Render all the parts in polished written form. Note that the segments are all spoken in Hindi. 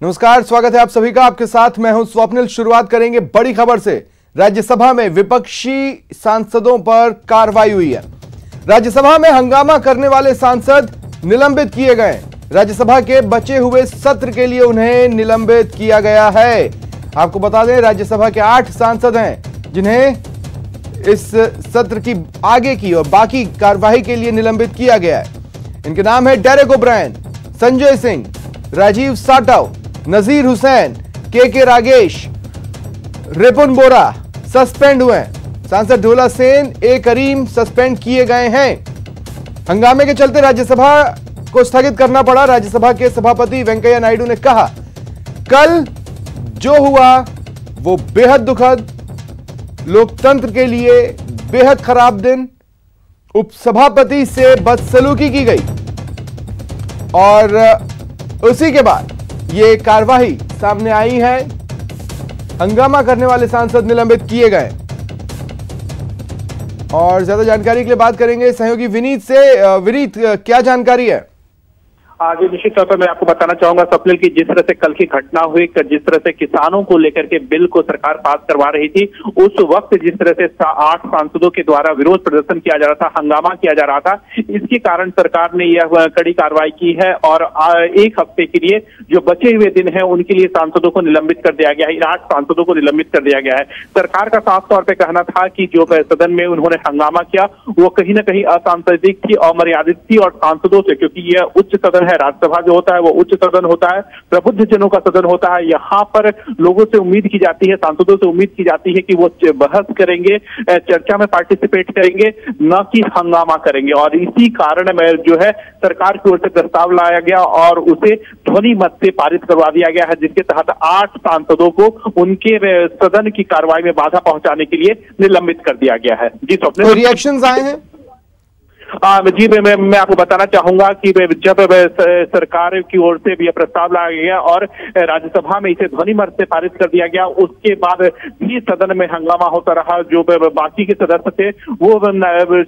नमस्कार, स्वागत है आप सभी का। आपके साथ मैं हूं स्वप्निल। शुरुआत करेंगे बड़ी खबर से। राज्यसभा में विपक्षी सांसदों पर कार्रवाई हुई है। राज्यसभा में हंगामा करने वाले सांसद निलंबित किए गए। राज्यसभा के बचे हुए सत्र के लिए उन्हें निलंबित किया गया है। आपको बता दें, राज्यसभा के 8 सांसद हैं जिन्हें इस सत्र की आगे की और बाकी कार्यवाही के लिए निलंबित किया गया है। इनके नाम है डेरेक ओब्रायन, संजय सिंह, राजीव साटव, नजीर हुसैन, के रागेश, रिपुन बोरा सस्पेंड हुए हैं। सांसद ढोला सेन, ए करीम सस्पेंड किए गए हैं। हंगामे के चलते राज्यसभा को स्थगित करना पड़ा। राज्यसभा के सभापति वेंकैया नायडू ने कहा, कल जो हुआ वो बेहद दुखद, लोकतंत्र के लिए बेहद खराब दिन। उपसभापति से बदसलूकी की गई और उसी के बाद ये कार्यवाही सामने आई है। हंगामा करने वाले सांसद निलंबित किए गए। और ज्यादा जानकारी के लिए बात करेंगे सहयोगी विनीत से। विनीत, क्या जानकारी है? आगे निश्चित तौर पर मैं आपको बताना चाहूंगा स्वप्निल की जिस तरह से कल की घटना हुई, जिस तरह से किसानों को लेकर के बिल को सरकार पास करवा रही थी, उस वक्त जिस तरह से 8 सांसदों के द्वारा विरोध प्रदर्शन किया जा रहा था, हंगामा किया जा रहा था, इसके कारण सरकार ने यह कड़ी कार्रवाई की है और 1 हफ्ते के लिए जो बचे हुए दिन है उनके लिए सांसदों को निलंबित कर दिया गया है। इन 8 सांसदों को निलंबित कर दिया गया है। सरकार का साफ तौर पर कहना था कि जो सदन में उन्होंने हंगामा किया वो कहीं ना कहीं असांसदिक थी, अमर्यादित थी और सांसदों से, क्योंकि यह उच्च सदन है, राज्यसभा जो होता है वो उच्च सदन होता है, प्रबुद्ध जनों का सदन होता है। यहाँ पर लोगों से उम्मीद की जाती है, सांसदों से उम्मीद की जाती है कि वो बहस करेंगे, चर्चा में पार्टिसिपेट करेंगे, न कि हंगामा करेंगे। और इसी कारण में जो है सरकार की ओर से प्रस्ताव लाया गया और उसे ध्वनि मत से पारित करवा दिया गया है, जिसके तहत 8 सांसदों को उनके सदन की कार्रवाई में बाधा पहुंचाने के लिए निलंबित कर दिया गया है। जी स्वप्न, रिएक्शंस आए हैं? जी मैं आपको बताना चाहूंगा कि जब सरकार की ओर से भी प्रस्ताव लाया गया और राज्यसभा में इसे ध्वनि मत से पारित कर दिया गया, उसके बाद भी सदन में हंगामा होता रहा। जो बाकी के सदस्य थे वो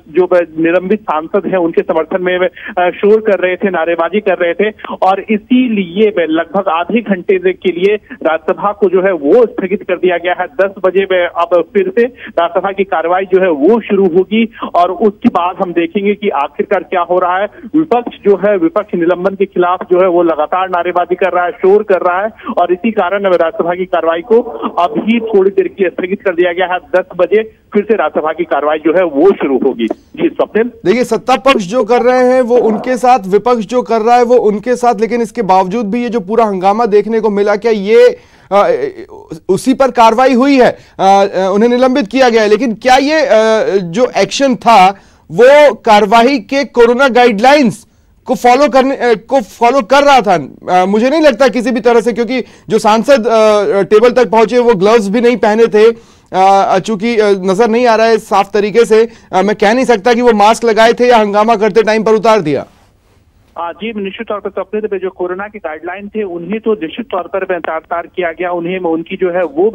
जो निलंबित सांसद हैं उनके समर्थन में शोर कर रहे थे, नारेबाजी कर रहे थे और इसीलिए लगभग आधे घंटे के लिए राज्यसभा को जो है वो स्थगित कर दिया गया है। 10 बजे में अब फिर से राज्यसभा की कार्रवाई जो है वो शुरू होगी और उसके बाद हम देखेंगे कि आखिरकार क्या हो रहा है। विपक्ष जो है, विपक्ष निलंबन के खिलाफ जो है वो लगातार नारेबाजी कर रहा है, शोर कर रहा है और इसी कारण राज्यसभा की कार्रवाई को अभी थोड़ी देर के लिए स्थगित कर दिया गया है। 10 बजे फिर से राज्यसभा की कार्रवाई जो है वो शुरू होगी। जी स्वप्निल, देखिए, सत्ता पक्ष जो कर रहे हैं वो उनके साथ, विपक्ष जो कर रहा है वो उनके साथ, लेकिन इसके बावजूद भी ये जो पूरा हंगामा देखने को मिला, क्या ये उसी पर कार्रवाई हुई है? उन्हें निलंबित किया गया है, लेकिन क्या ये जो एक्शन था वो कार्यवाही के कोरोना गाइडलाइंस को फॉलो कर रहा था? मुझे नहीं लगता किसी भी तरह से, क्योंकि जो सांसद टेबल तक पहुंचे वो ग्लव्स भी नहीं पहने थे। चूंकि नजर नहीं आ रहा है साफ तरीके से, मैं कह नहीं सकता कि वो मास्क लगाए थे या हंगामा करते टाइम पर उतार दिया। जी निश्चित तौर पर अपने जो कोरोना के गाइडलाइन थे उन्हें तो निश्चित तौर पर तार किया गया, उन्हें उनकी जो है वो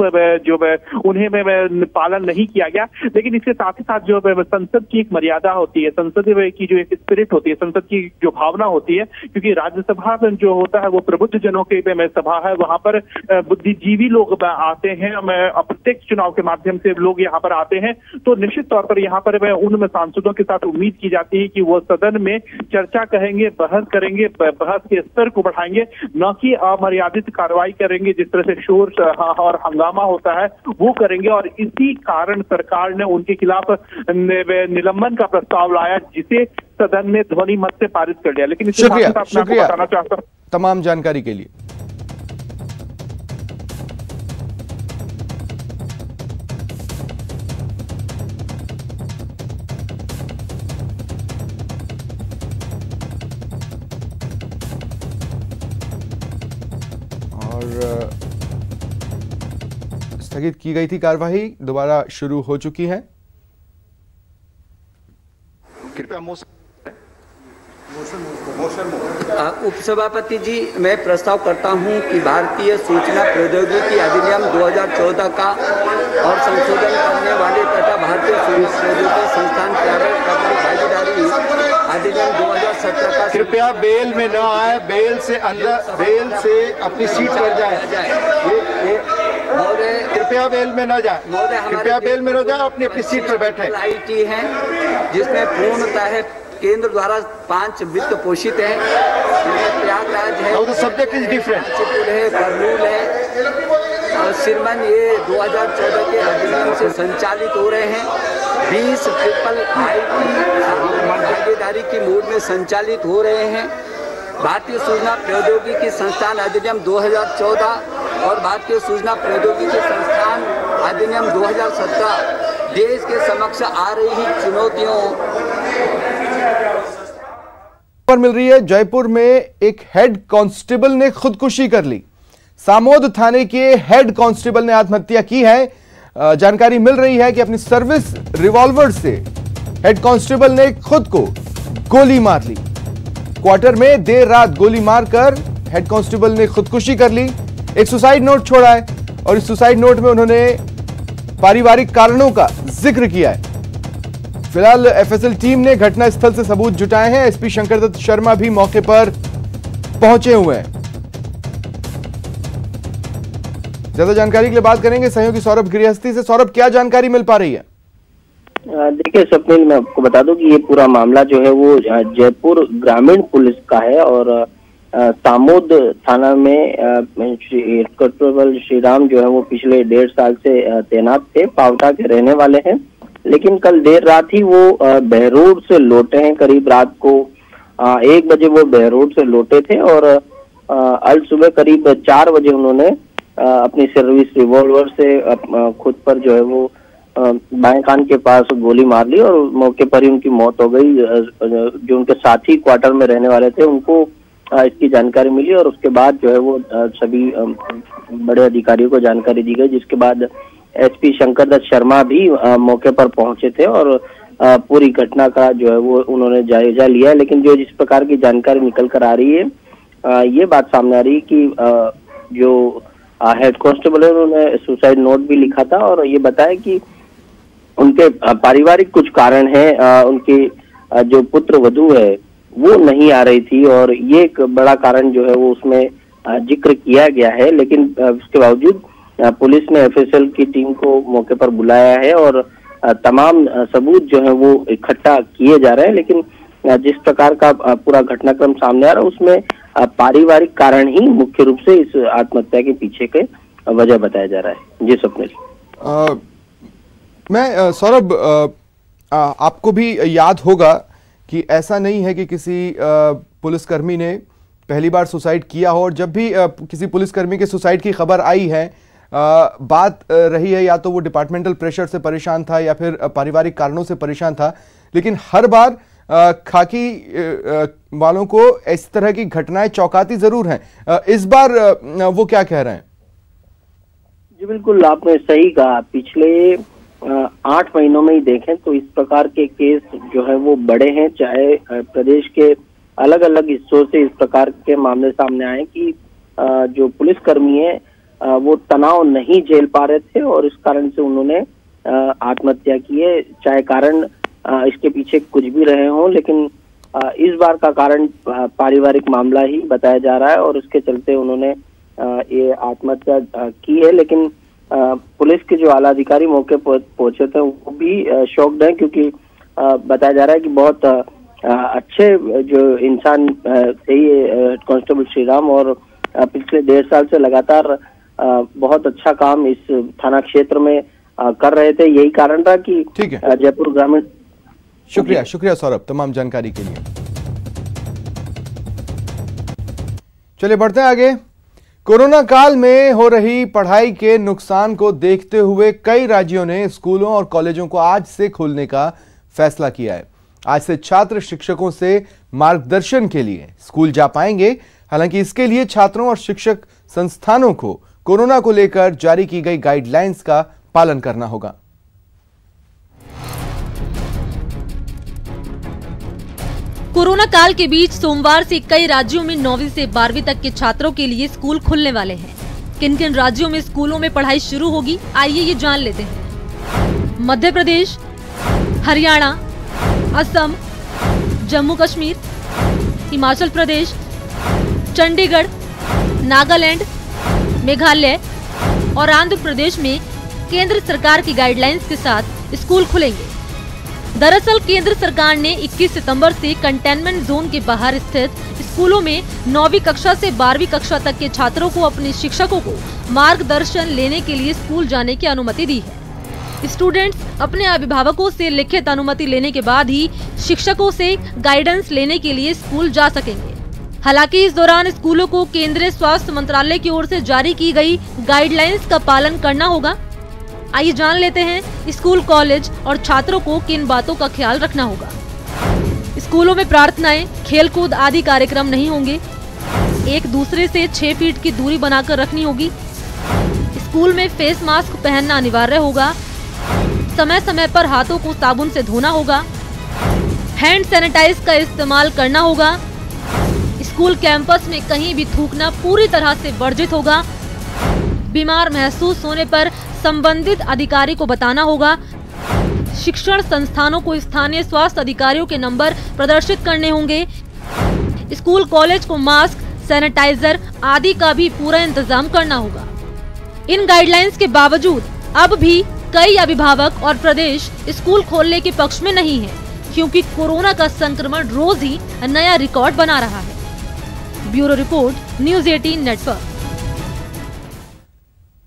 जो उन्हें पालन नहीं किया गया। लेकिन इसके साथ ही साथ जो संसद की एक मर्यादा होती है, संसद की जो एक स्पिरिट होती है, संसद की जो भावना होती है, क्योंकि राज्यसभा जो होता है वो प्रबुद्ध जनों की सभा है, वहां पर बुद्धिजीवी लोग आते हैं, अप्रत्यक्ष चुनाव के माध्यम से लोग यहाँ पर आते हैं। तो निश्चित तौर पर यहाँ पर उन सांसदों के साथ उम्मीद की जाती है कि वो सदन में चर्चा करेंगे, बहस करेंगे, बहस के स्तर को बढ़ाएंगे, न कि अमर्यादित कार्रवाई करेंगे। जिस तरह से शोर और हंगामा होता है वो करेंगे और इसी कारण सरकार ने उनके खिलाफ निलंबन का प्रस्ताव लाया, जिसे सदन ने ध्वनि मत से पारित कर दिया। लेकिन इसके साथ मैं आपको बताना चाहता हूं तमाम जानकारी के लिए। और स्थगित की गई थी कार्यवाही, दोबारा शुरू हो चुकी है। कृपया उपसभापति जी, मैं प्रस्ताव करता हूं कि भारतीय सूचना प्रौद्योगिकी अधिनियम 2014 का और संशोधन करने वाले तथा भारतीय प्रौद्योगिकी संस्थान प्राइवेट पब्लिक भागीदारी अधिनियम 2017 का कृपया बेल में न आए, बेल से अंदर, बेल से अपनी सीट पर जाए। कृपया बेल में न जाए, कृपया बेल में न जाए, अपनी सीट पर बैठे। आईटी है जिसमें पूर्णतः केंद्र द्वारा 5 वित्त पोषित है, प्रयागराज है, सब्जेक्ट इज डिफरेंट, है, कर्नूल है और सिरमन, ये 2014 के अधिनियम से संचालित हो रहे हैं। 20 ट्रिपल आईटी भागीदारी की मोड में संचालित हो रहे हैं। भारतीय सूचना प्रौद्योगिकी संस्थान अधिनियम 2014 और भारतीय सूचना प्रौद्योगिकी संस्थान अधिनियम 2017 देश के समक्ष आ रही चुनौतियों पर मिल रही है। जयपुर में एक हेड कांस्टेबल ने खुदकुशी कर ली। सामोद थाने के हेड कांस्टेबल ने आत्महत्या की है। जानकारी मिल रही है कि अपनी सर्विस रिवॉल्वर से हेड कांस्टेबल ने खुद को गोली मार ली। क्वार्टर में देर रात गोली मारकर हेड कांस्टेबल ने खुदकुशी कर ली। एक सुसाइड नोट छोड़ा है और इस सुसाइड नोट में उन्होंने पारिवारिक कारणों का जिक्र किया है। फिलहाल एफएसएल टीम ने घटनास्थल से सबूत जुटाए हैं। एसपी शंकरदत्त शर्मा भी मौके पर पहुंचे हुए हैं। ज्यादा जानकारी के लिए बात करेंगे सहयोगी सौरभ गृहस्थी से। सौरभ, क्या जानकारी मिल पा रही है? देखिए स्वप्निल, मैं आपको बता दूं कि ये पूरा मामला जो है वो जयपुर ग्रामीण पुलिस का है और सामोद थाना में कांस्टेबल श्रीराम जो है वो पिछले 1.5 साल से तैनात थे। पावटा के रहने वाले हैं, लेकिन कल देर रात ही वो बहरोड से लौटे हैं। करीब रात को 1 बजे वो बहरोड से लौटे थे और अल सुबह करीब 4 बजे उन्होंने अपनी सर्विस रिवॉल्वर से खुद पर जो है वो बाएं कान के पास गोली मार ली और मौके पर ही उनकी मौत हो गई। जो उनके साथी क्वार्टर में रहने वाले थे उनको इसकी जानकारी मिली और उसके बाद जो है वो सभी बड़े अधिकारियों को जानकारी दी गई, जिसके बाद एसपी शंकरदत्त शर्मा भी मौके पर पहुंचे थे और पूरी घटना का जो है वो उन्होंने जायजा लिया। लेकिन जो जिस प्रकार की जानकारी निकल कर आ रही है, ये बात सामने आ रही है कि जो हेड कांस्टेबल है उन्होंने सुसाइड नोट भी लिखा था और ये बताया कि उनके पारिवारिक कुछ कारण हैं। उनकी जो पुत्र वधू है वो नहीं आ रही थी और ये एक बड़ा कारण जो है वो उसमें जिक्र किया गया है। लेकिन उसके बावजूद पुलिस ने एफएसएल की टीम को मौके पर बुलाया है और तमाम सबूत जो है वो इकट्ठा किए जा रहे हैं। लेकिन जिस प्रकार का पूरा घटनाक्रम सामने आ रहा है उसमें पारिवारिक कारण ही मुख्य रूप से इस आत्महत्या के पीछे के वजह बताया जा रहा है। जी स्वप्निल। मैं सौरभ, आपको भी याद होगा कि ऐसा नहीं है कि किसी पुलिसकर्मी ने पहली बार सुसाइड किया हो और जब भी किसी पुलिसकर्मी के सुसाइड की खबर आई है, बात रही है या तो वो डिपार्टमेंटल प्रेशर से परेशान था या फिर पारिवारिक कारणों से परेशान था, लेकिन हर बार खाकी वालों को इस तरह की घटनाएं चौंकाती जरूर हैं। इस बार वो क्या कह रहे हैं? जी बिल्कुल, आपने सही कहा। पिछले 8 महीनों में ही देखें तो इस प्रकार के केस जो है वो बड़े हैं। चाहे प्रदेश के अलग अलग हिस्सों से इस प्रकार के मामले सामने आए कि जो पुलिसकर्मी है वो तनाव नहीं झेल पा रहे थे और इस कारण से उन्होंने आत्महत्या की है। चाहे कारण इसके पीछे कुछ भी रहे हों, लेकिन इस बार का कारण पारिवारिक मामला ही बताया जा रहा है और इसके चलते उन्होंने ये आत्महत्या की है। लेकिन पुलिस के जो आला अधिकारी मौके पर पहुंचे थे वो भी शॉक्ड हैं, क्योंकि बताया जा रहा है कि बहुत अच्छे जो इंसान थे ये कांस्टेबल श्रीराम और पिछले 1.5 साल से लगातार बहुत अच्छा काम इस थाना क्षेत्र में कर रहे थे। यही कारण था कि जयपुर ग्रामीण। शुक्रिया सौरभ तमाम जानकारी के लिए। चलिए बढ़ते हैं आगे। कोरोना काल में हो रही पढ़ाई के नुकसान को देखते हुए कई राज्यों ने स्कूलों और कॉलेजों को आज से खोलने का फैसला किया है। आज से छात्र शिक्षकों से मार्गदर्शन के लिए स्कूल जा पाएंगे। हालांकि इसके लिए छात्रों और शिक्षक संस्थानों को कोरोना को लेकर जारी की गई गाइडलाइंस का पालन करना होगा। कोरोना काल के बीच सोमवार से कई राज्यों में 9वीं से 12वीं तक के छात्रों के लिए स्कूल खुलने वाले हैं। किन किन राज्यों में स्कूलों में पढ़ाई शुरू होगी, आइए ये जान लेते हैं। मध्य प्रदेश, हरियाणा, असम, जम्मू कश्मीर, हिमाचल प्रदेश, चंडीगढ़, नागालैंड, मेघालय और आंध्र प्रदेश में केंद्र सरकार की गाइडलाइंस के साथ स्कूल खुलेंगे। दरअसल केंद्र सरकार ने 21 सितंबर से कंटेनमेंट जोन के बाहर स्थित स्कूलों में 9वीं कक्षा से 12वीं कक्षा तक के छात्रों को अपने शिक्षकों को मार्गदर्शन लेने के लिए स्कूल जाने की अनुमति दी है। स्टूडेंट्स अपने अभिभावकों से लिखित अनुमति लेने के बाद ही शिक्षकों से गाइडेंस लेने के लिए स्कूल जा सकेंगे। हालांकि इस दौरान स्कूलों को केंद्रीय स्वास्थ्य मंत्रालय की ओर से जारी की गई गाइडलाइंस का पालन करना होगा। आइए जान लेते हैं स्कूल, कॉलेज और छात्रों को किन बातों का ख्याल रखना होगा। स्कूलों में प्रार्थनाएं, खेलकूद आदि कार्यक्रम नहीं होंगे। एक दूसरे से 6 फीट की दूरी बनाकर रखनी होगी। स्कूल में फेस मास्क पहनना अनिवार्य होगा। समय समय पर हाथों को साबुन से धोना होगा। हैंड सैनिटाइज का इस्तेमाल करना होगा। स्कूल कैंपस में कहीं भी थूकना पूरी तरह से वर्जित होगा। बीमार महसूस होने पर संबंधित अधिकारी को बताना होगा। शिक्षण संस्थानों को स्थानीय स्वास्थ्य अधिकारियों के नंबर प्रदर्शित करने होंगे। स्कूल, कॉलेज को मास्क, सैनिटाइजर आदि का भी पूरा इंतजाम करना होगा। इन गाइडलाइंस के बावजूद अब भी कई अभिभावक और प्रदेश स्कूल खोलने के पक्ष में नहीं है, क्योंकि कोरोना का संक्रमण रोज ही नया रिकॉर्ड बना रहा है। Bureau report, news 18 network.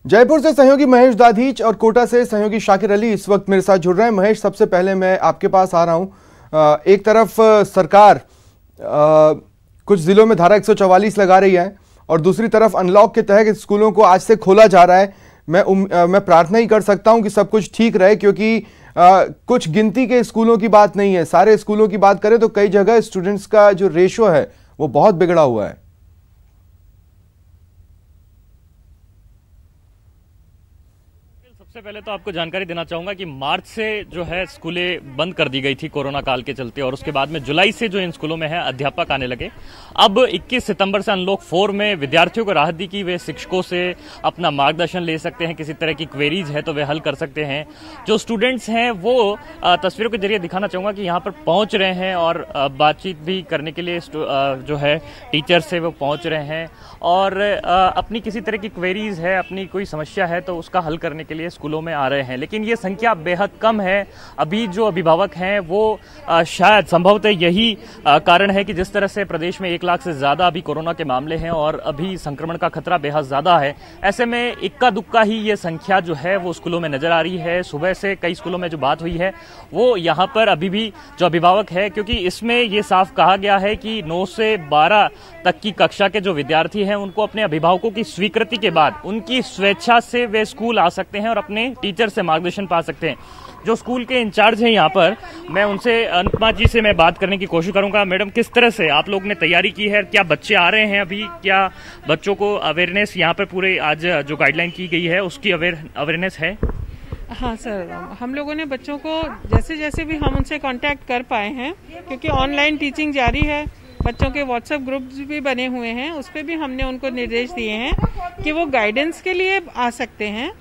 Jaipur से सहयोगी महेश दाधीच और कोटा से सहयोगी शाकिर अली इस वक्त मेरे साथ जुड़ रहे हैं। महेश, सबसे पहले मैं आपके पास आ रहा हूं। एक तरफ सरकार कुछ जिलों में धारा 144 लगा रही है और दूसरी तरफ अनलॉक के तहत स्कूलों को आज से खोला जा रहा है। मैं प्रार्थना ही कर सकता हूं कि सब कुछ ठीक रहे, क्योंकि कुछ गिनती के स्कूलों की बात नहीं है। सारे स्कूलों की बात करें तो कई जगह स्टूडेंट्स का जो रेशो है वो बहुत बिगड़ा हुआ है। सबसे पहले तो आपको जानकारी देना चाहूंगा कि मार्च से जो है स्कूलें बंद कर दी गई थी कोरोना काल के चलते, और उसके बाद में जुलाई से जो इन स्कूलों में है अध्यापक आने लगे। अब 21 सितंबर से अनलॉक 4 में विद्यार्थियों को राहत दी कि वे शिक्षकों से अपना मार्गदर्शन ले सकते हैं। किसी तरह की क्वेरीज है तो वे हल कर सकते हैं। जो स्टूडेंट्स हैं वो तस्वीरों के जरिए दिखाना चाहूंगा कि यहाँ पर पहुंच रहे हैं और बातचीत भी करने के लिए जो है टीचर से वो पहुंच रहे हैं और अपनी किसी तरह की क्वेरीज है, अपनी कोई समस्या है तो उसका हल करने के लिए स्कूलों में आ रहे हैं। लेकिन ये संख्या बेहद कम है। अभी जो अभिभावक हैं वो शायद संभवतः यही कारण है कि जिस तरह से प्रदेश में 1 लाख से ज्यादा अभी कोरोना के मामले हैं और अभी संक्रमण का खतरा बेहद ज्यादा है, ऐसे में इक्का दुक्का ही ये संख्या जो है वो स्कूलों में नजर आ रही है। सुबह से कई स्कूलों में जो बात हुई है वो यहाँ पर अभी भी जो अभिभावक है, क्योंकि इसमें ये साफ कहा गया है कि 9 से 12 तक की कक्षा के जो विद्यार्थी हैं उनको अपने अभिभावकों की स्वीकृति के बाद उनकी स्वेच्छा से वे स्कूल आ सकते हैं और अपने टीचर से मार्गदर्शन पा सकते हैं। जो स्कूल के इंचार्ज हैं यहाँ पर, मैं उनसे, अनुपमा जी से मैं बात करने की कोशिश करूंगा। मैडम, किस तरह से आप लोग ने तैयारी की है? क्या बच्चे आ रहे हैं अभी? क्या बच्चों को अवेयरनेस यहाँ पर पूरे आज जो गाइडलाइन की गई है उसकी अवेयरनेस है? हाँ सर, हम लोगों ने बच्चों को जैसे जैसे भी हम उनसे कांटेक्ट कर पाए हैं, क्योंकि ऑनलाइन टीचिंग जारी है, बच्चों के व्हाट्सएप ग्रुप्स भी बने हुए हैं, उस पर भी हमने उनको निर्देश दिए हैं कि वो गाइडेंस के लिए आ सकते हैं।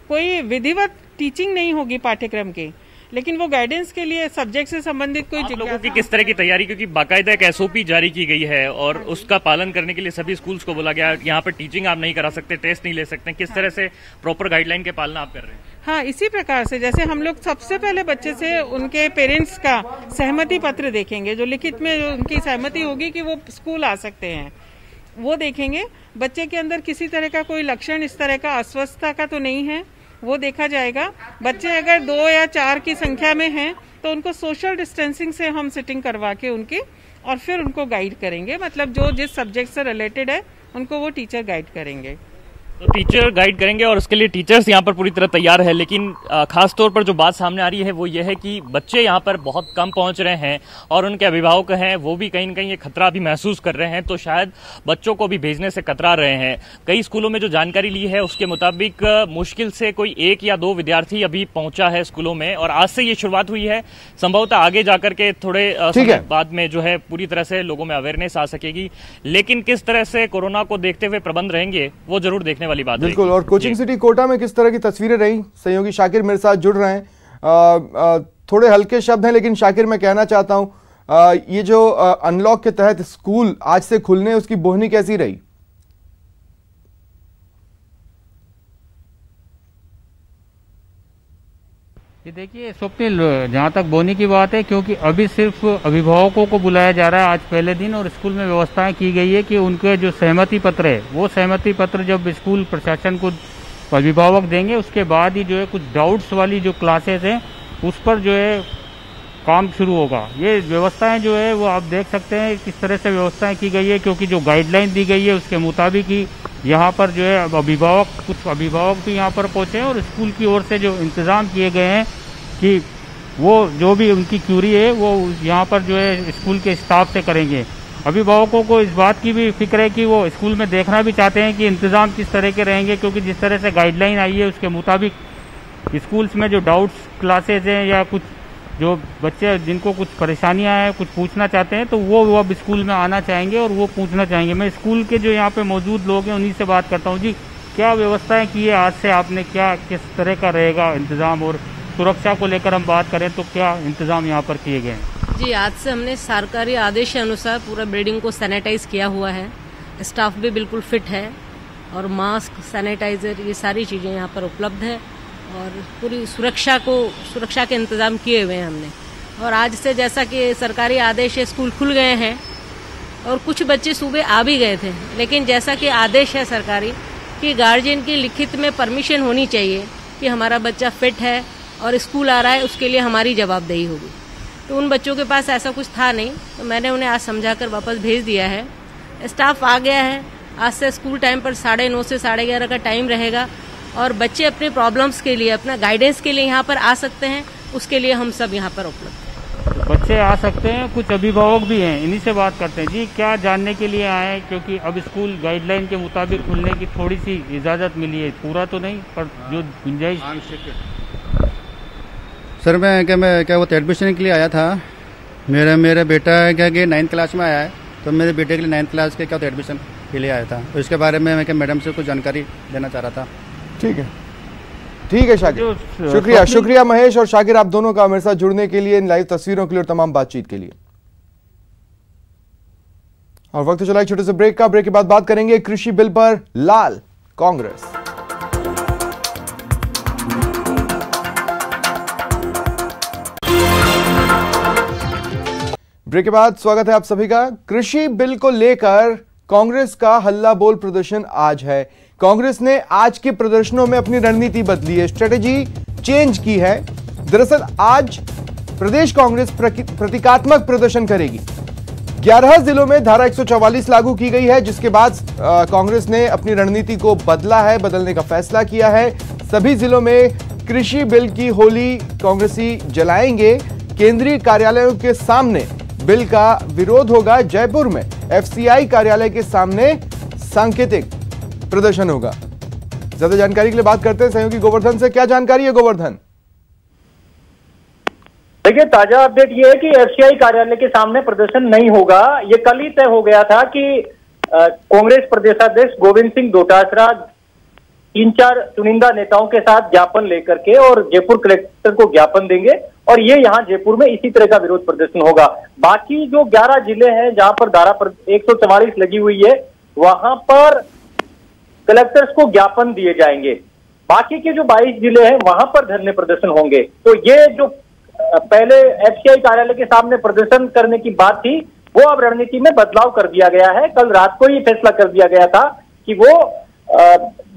कोई विधिवत टीचिंग नहीं होगी पाठ्यक्रम की, लेकिन वो गाइडेंस के लिए सब्जेक्ट से संबंधित कोई लोगों की किस तरह की तैयारी, क्योंकि बाकायदा एक SOP जारी की गई है और उसका पालन करने के लिए सभी स्कूल्स को बोला गया, यहाँ पर टीचिंग आप नहीं करा सकते, टेस्ट नहीं ले सकते, किस तरह से प्रॉपर गाइडलाइन के पालना आप कर रहे हैं? हाँ, इसी प्रकार से जैसे हम लोग सबसे पहले बच्चे से उनके पेरेंट्स का सहमति पत्र देखेंगे, जो लिखित में जो उनकी सहमति होगी कि वो स्कूल आ सकते हैं, वो देखेंगे। बच्चे के अंदर किसी तरह का कोई लक्षण इस तरह का अस्वस्थता का तो नहीं है, वो देखा जाएगा। बच्चे अगर 2 या 4 की संख्या में हैं तो उनको सोशल डिस्टेंसिंग से हम सिटिंग करवा के उनकी और फिर उनको गाइड करेंगे, मतलब जो जिस सब्जेक्ट से रिलेटेड है उनको वो टीचर गाइड करेंगे। तो टीचर गाइड करेंगे और उसके लिए टीचर्स यहाँ पर पूरी तरह तैयार है। लेकिन खास तौर पर जो बात सामने आ रही है वो ये है कि बच्चे यहाँ पर बहुत कम पहुँच रहे हैं और उनके अभिभावक हैं वो भी कहीं न कहीं ये खतरा भी महसूस कर रहे हैं, तो शायद बच्चों को भी भेजने से कतरा रहे हैं। कई स्कूलों में जो जानकारी ली है उसके मुताबिक मुश्किल से कोई 1 या 2 विद्यार्थी अभी पहुंचा है स्कूलों में और आज से ये शुरुआत हुई है। संभवतः आगे जाकर के थोड़े समय बाद में जो है पूरी तरह से लोगों में अवेयरनेस आ सकेगी, लेकिन किस तरह से कोरोना को देखते हुए प्रबंध रहेंगे वो जरूर देखने वाली बात है। बिल्कुल। और कोचिंग सिटी कोटा में किस तरह की तस्वीरें रही? सहयोगी शाकिर मेरे साथ जुड़ रहे हैं। थोड़े हल्के शब्द हैं लेकिन शाकिर मैं कहना चाहता हूं, ये जो अनलॉक के तहत स्कूल आज से खुलने, उसकी बोहनी कैसी रही? ये देखिए स्वप्निल, जहाँ तक बोनी की बात है, क्योंकि अभी सिर्फ अभिभावकों को बुलाया जा रहा है आज पहले दिन, और स्कूल में व्यवस्थाएं की गई है कि उनके जो सहमति पत्र है वो सहमति पत्र जब स्कूल प्रशासन को अभिभावक देंगे उसके बाद ही जो है कुछ डाउट्स वाली जो क्लासेस हैं उस पर जो है काम शुरू होगा। ये व्यवस्थाएं जो है वो आप देख सकते हैं किस तरह से व्यवस्थाएं की गई है, क्योंकि जो गाइडलाइन दी गई है उसके मुताबिक ही यहाँ पर जो है कुछ अभिभावक भी यहाँ पर पहुँचे हैं, और स्कूल की ओर से जो इंतज़ाम किए गए हैं कि वो जो भी उनकी क्यूरी है वो यहाँ पर जो है स्कूल के स्टाफ से करेंगे। अभिभावकों को इस बात की भी फिक्र है कि वो स्कूल में देखना भी चाहते हैं कि इंतज़ाम किस तरह के रहेंगे, क्योंकि जिस तरह से गाइडलाइन आई है उसके मुताबिक स्कूल्स में जो डाउट्स क्लासेज हैं या कुछ जो बच्चे जिनको कुछ परेशानियां हैं, कुछ पूछना चाहते हैं, तो वो अब स्कूल में आना चाहेंगे और वो पूछना चाहेंगे। मैं स्कूल के जो यहाँ पे मौजूद लोग हैं उन्हीं से बात करता हूँ। जी, क्या व्यवस्थाएं की है आज से आपने, क्या किस तरह का रहेगा इंतज़ाम, और सुरक्षा को लेकर हम बात करें तो क्या इंतज़ाम यहाँ पर किए गए हैं? जी, आज से हमने सरकारी आदेश के अनुसार पूरा बिल्डिंग को सैनिटाइज किया हुआ है, स्टाफ भी बिल्कुल फिट है, और मास्क, सैनिटाइजर, ये सारी चीज़ें यहाँ पर उपलब्ध है, और पूरी सुरक्षा के इंतजाम किए हुए हैं हमने। और आज से जैसा कि सरकारी आदेश है, स्कूल खुल गए हैं, और कुछ बच्चे सुबह आ भी गए थे, लेकिन जैसा कि आदेश है सरकारी कि गार्जियन की लिखित में परमिशन होनी चाहिए कि हमारा बच्चा फिट है और स्कूल आ रहा है, उसके लिए हमारी जवाबदेही होगी। तो उन बच्चों के पास ऐसा कुछ था नहीं, तो मैंने उन्हें आज समझाकर वापस भेज दिया है। स्टाफ आ गया है, आज से स्कूल टाइम पर 9:30 से 11:30 का टाइम रहेगा, और बच्चे अपने प्रॉब्लम्स के लिए, अपना गाइडेंस के लिए यहाँ पर आ सकते हैं, उसके लिए हम सब यहाँ पर उपलब्ध हैं। तो बच्चे आ सकते हैं, कुछ अभिभावक भी हैं, इन्हीं से बात करते हैं। जी, क्या जानने के लिए आए हैं, क्योंकि अब स्कूल गाइडलाइन के मुताबिक खुलने की थोड़ी सी इजाज़त मिली है, पूरा तो नहीं पर जो गुंजाइश। सर मैं क्या वो एडमिशन के लिए आया था, मेरा बेटा क्या कि 9th क्लास में आया है, तो मेरे बेटे के लिए 9th क्लास के क्या तो एडमिशन के लिए आया था, तो इसके बारे में मैं मैडम से कुछ जानकारी देना चाह रहा था। ठीक है शाकिर, शुक्रिया महेश और शाकिर, आप दोनों का मेरे साथ जुड़ने के लिए, इन लाइव तस्वीरों के लिए और तमाम बातचीत के लिए। और वक्त चला एक छोटे से ब्रेक का। ब्रेक के बाद बात करेंगे कृषि बिल पर लाल कांग्रेस। ब्रेक के बाद स्वागत है आप सभी का। कृषि बिल को लेकर कांग्रेस का हल्ला बोल प्रदर्शन आज है। कांग्रेस ने आज के प्रदर्शनों में अपनी रणनीति बदली है, स्ट्रेटेजी चेंज की है। दरअसल आज प्रदेश कांग्रेस प्रतीकात्मक प्रदर्शन करेगी। 11 जिलों में धारा 144 लागू की गई है, जिसके बाद कांग्रेस ने अपनी रणनीति को बदलने का फैसला किया है। सभी जिलों में कृषि बिल की होली कांग्रेसी जलाएंगे। केंद्रीय कार्यालयों के सामने बिल का विरोध होगा। जयपुर में एफसीआई कार्यालय के सामने सांकेतिक प्रदर्शन होगा। ज्यादा जानकारी के लिए बात करते हैं सहयोगी गोवर्धन से। क्या जानकारी है गोवर्धन? देखिए, ताजा अपडेट ये है कि एफसीआई कार्यालय के सामने प्रदर्शन नहीं होगा। ये कल ही तय हो गया था कि कांग्रेस प्रदेशाध्यक्ष गोविंद सिंह डोटासरा 3-4 चुनिंदा नेताओं के साथ ज्ञापन लेकर के और जयपुर कलेक्टर को ज्ञापन देंगे, और ये यहाँ जयपुर में इसी तरह का विरोध प्रदर्शन होगा। बाकी जो 11 जिले हैं जहां पर धारा 144 लगी हुई है, वहां पर कलेक्टर्स को ज्ञापन दिए जाएंगे। बाकी के जो 22 जिले हैं वहां पर धरने प्रदर्शन होंगे। तो ये जो पहले एफसीआई कार्यालय के सामने प्रदर्शन करने की बात थी, वो अब रणनीति में बदलाव कर दिया गया है। कल रात को ये फैसला कर दिया गया था कि वो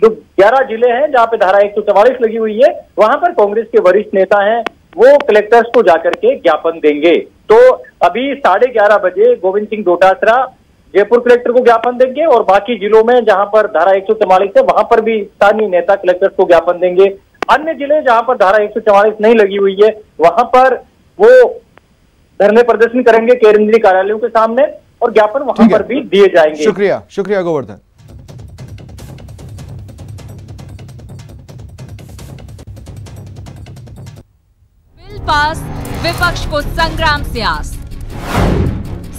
जो 11 जिले हैं जहां पे धारा 144 लगी हुई है, वहां पर कांग्रेस के वरिष्ठ नेता हैं, वो कलेक्टर्स को जाकर के ज्ञापन देंगे। तो अभी 11:30 बजे गोविंद सिंह डोटासरा जयपुर कलेक्टर को ज्ञापन देंगे, और बाकी जिलों में जहां पर धारा 144 है वहां पर भी स्थानीय नेता कलेक्टर्स को ज्ञापन देंगे। अन्य जिले जहां पर धारा 144 नहीं लगी हुई है, वहां पर वो धरने प्रदर्शन करेंगे केंद्रीय कार्यालयों के सामने, और ज्ञापन वहां पर भी दिए जाएंगे। शुक्रिया गोवर्धन। बिल पास, विपक्ष को संग्राम से आस।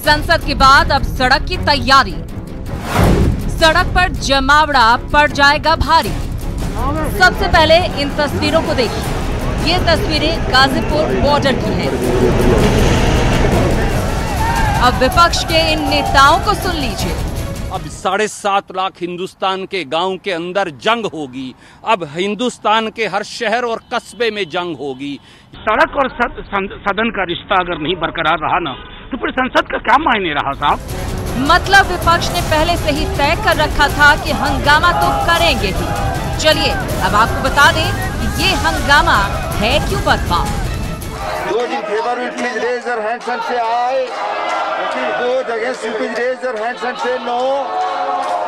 संसद के बाद अब सड़क की तैयारी। सड़क पर जमावड़ा पड़ जाएगा भारी। सबसे पहले इन तस्वीरों को देखिए। ये तस्वीरें गाजीपुर बॉर्डर की हैं। अब विपक्ष के इन नेताओं को सुन लीजिए। अब 7.5 लाख हिंदुस्तान के गांव के अंदर जंग होगी। अब हिंदुस्तान के हर शहर और कस्बे में जंग होगी। सड़क और सदन का रिश्ता अगर नहीं बरकरार रहा ना, तो फिर संसद का क्या मायने रहा साहब? मतलब विपक्ष ने पहले से ही तय कर रखा था कि हंगामा तो करेंगे ही। चलिए अब आपको बता दें कि ये हंगामा है क्यों बर्पा। Those in favor will please raise their hands and say aye. Those against will please raise their hands and say no.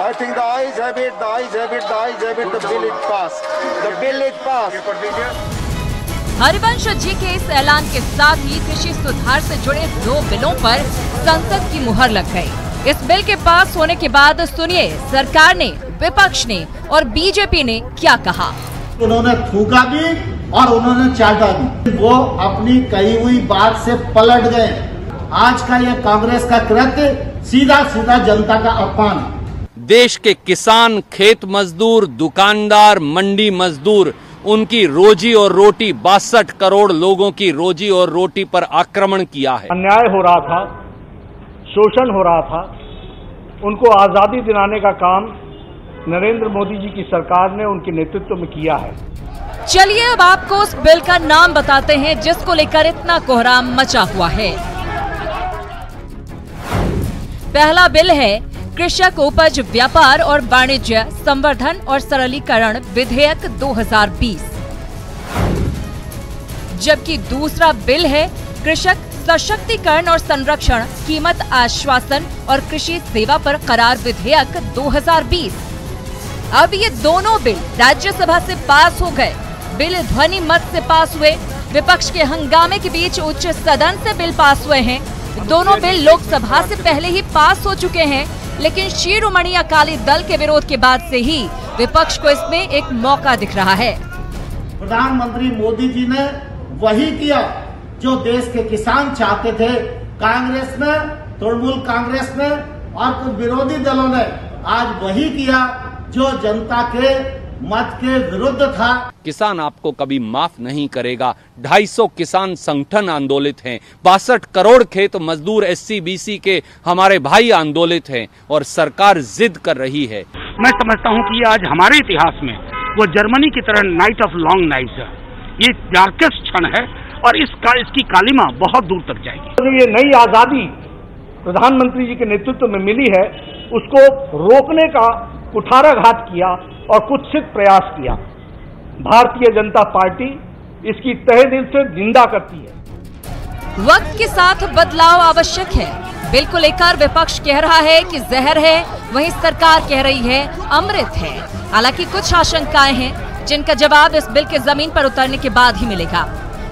I think the ayes have it, the ayes have it, the ayes have it. The bill is passed. The bill is passed. Harivansh ji के इस ऐलान के साथ ही कृषि सुधार से जुड़े 2 बिलों पर संसद की मुहर लग गई। इस बिल के पास होने के बाद सुनिए सरकार ने, विपक्ष ने और बीजेपी ने क्या कहा। उन्होंने थूका भी और उन्होंने चाटा भी। वो अपनी कही हुई बात से पलट गए। आज का ये कांग्रेस का कृत्य सीधा सीधा जनता का अपमान है। देश के किसान, खेत मजदूर, दुकानदार, मंडी मजदूर, उनकी रोजी और रोटी 62 करोड़ लोगों की रोजी और रोटी पर आक्रमण किया है। अन्याय हो रहा था, शोषण हो रहा था, उनको आजादी दिलाने का काम नरेंद्र मोदी जी की सरकार ने उनके नेतृत्व में किया है। चलिए अब आपको उस बिल का नाम बताते हैं जिसको लेकर इतना कोहराम मचा हुआ है। पहला बिल है कृषक उपज व्यापार और वाणिज्य संवर्धन और सरलीकरण विधेयक 2020, जबकि दूसरा बिल है कृषक सशक्तिकरण और संरक्षण कीमत आश्वासन और कृषि सेवा पर करार विधेयक 2020। अब ये दोनों बिल राज्यसभा से पास हो गए। बिल ध्वनि मत से पास हुए। विपक्ष के हंगामे के बीच उच्च सदन से बिल पास हुए हैं। दोनों बिल लोकसभा से पहले ही पास हो चुके हैं, लेकिन शिरोमणि अकाली दल के विरोध के बाद से ही विपक्ष को इसमें एक मौका दिख रहा है। प्रधानमंत्री मोदी जी ने वही किया जो देश के किसान चाहते थे। कांग्रेस ने, तृणमूल कांग्रेस ने और कुछ विरोधी दलों ने आज वही किया जो जनता के मत के विरुद्ध था। किसान आपको कभी माफ नहीं करेगा। 250 किसान संगठन आंदोलित हैं, 62 करोड़ खेत मजदूर SC-BC के हमारे भाई आंदोलित हैं और सरकार जिद कर रही है। मैं समझता हूं कि ये आज हमारे इतिहास में वो जर्मनी की तरह नाइट ऑफ लॉन्ग नाइट्स है। ये डार्केस्ट क्षण है और इसकी कालिमा बहुत दूर तक जाएगी। ये नई आजादी प्रधानमंत्री जी के नेतृत्व में मिली है, उसको रोकने का कुठाराघात किया और कुत्सित प्रयास किया। भारतीय जनता पार्टी इसकी तहे दिल से निंदा करती है। वक्त के साथ बदलाव आवश्यक है। बिल को लेकर विपक्ष कह रहा है कि जहर है, वहीं सरकार कह रही है अमृत है। हालांकि कुछ आशंकाएं हैं जिनका जवाब इस बिल के जमीन पर उतरने के बाद ही मिलेगा।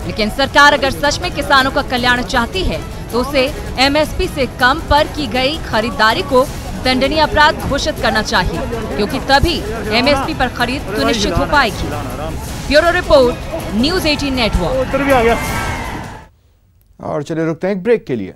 लेकिन सरकार अगर सच में किसानों का कल्याण चाहती है तो उसे MSP से कम पर की गई खरीदारी को दंडनीय अपराध घोषित करना चाहिए, क्योंकि तभी MSP पर खरीद सुनिश्चित हो पाएगी। Bureau report, news 18 network. और चलिए रुकते हैं एक ब्रेक के लिए।